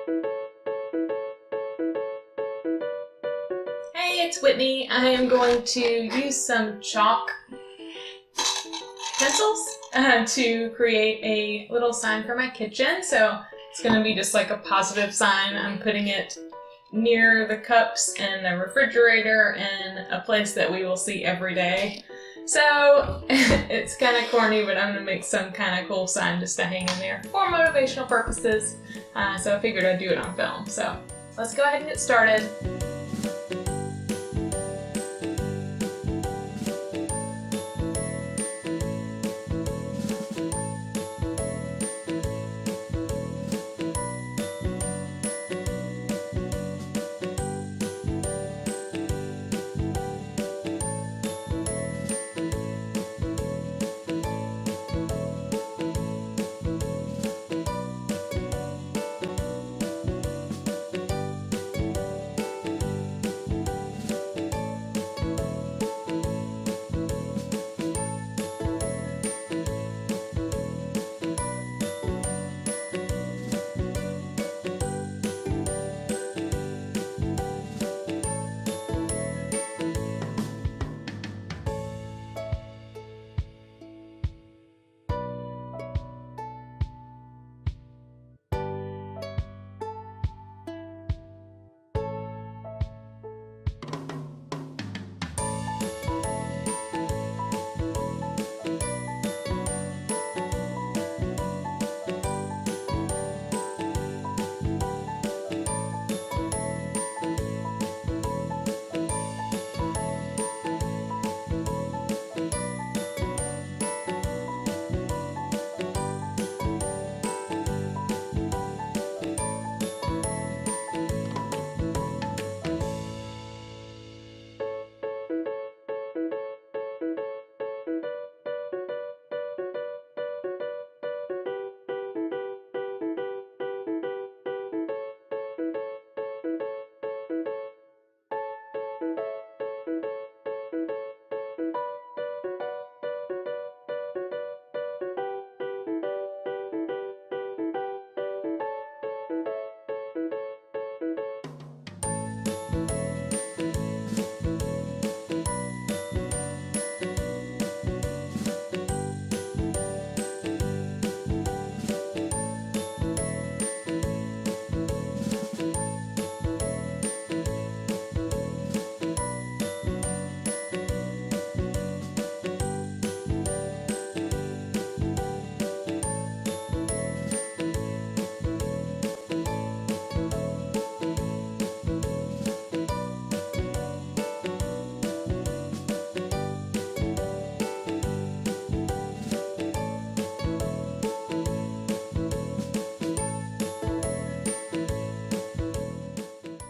Hey, it's Whitney. I am going to use some chalk pencils to create a little sign for my kitchen. So it's going to be just like a positive sign. I'm putting it near the cups and the refrigerator and a place that we will see every day. So it's kind of corny, but I'm going to make some kind of cool sign just to hang in there for motivational purposes. So I figured I'd do it on film. So let's go ahead and get started.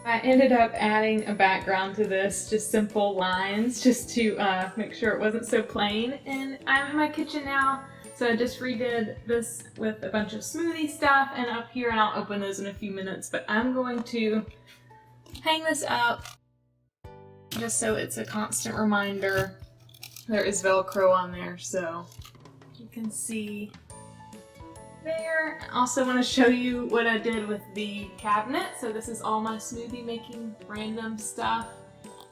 I ended up adding a background to this, just simple lines, just to make sure it wasn't so plain. And I'm in my kitchen now, so I just redid this with a bunch of smoothie stuff and up here, and I'll open those in a few minutes. But I'm going to hang this up just so it's a constant reminder. There is Velcro on there, so you can see there. I also want to show you what I did with the cabinet. So this is all my smoothie making random stuff,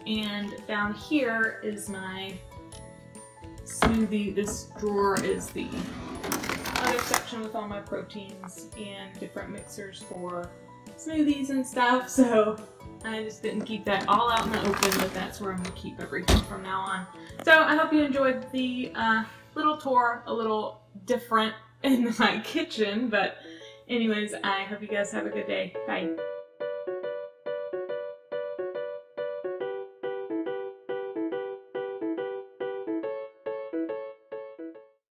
and down here is my smoothie. This drawer is the other section with all my proteins and different mixers for smoothies and stuff. So I just didn't keep that all out in the open, but that's where I'm going to keep everything from now on. So I hope you enjoyed the little tour, a little different in my kitchen, but anyways, I hope you guys have a good day. Bye.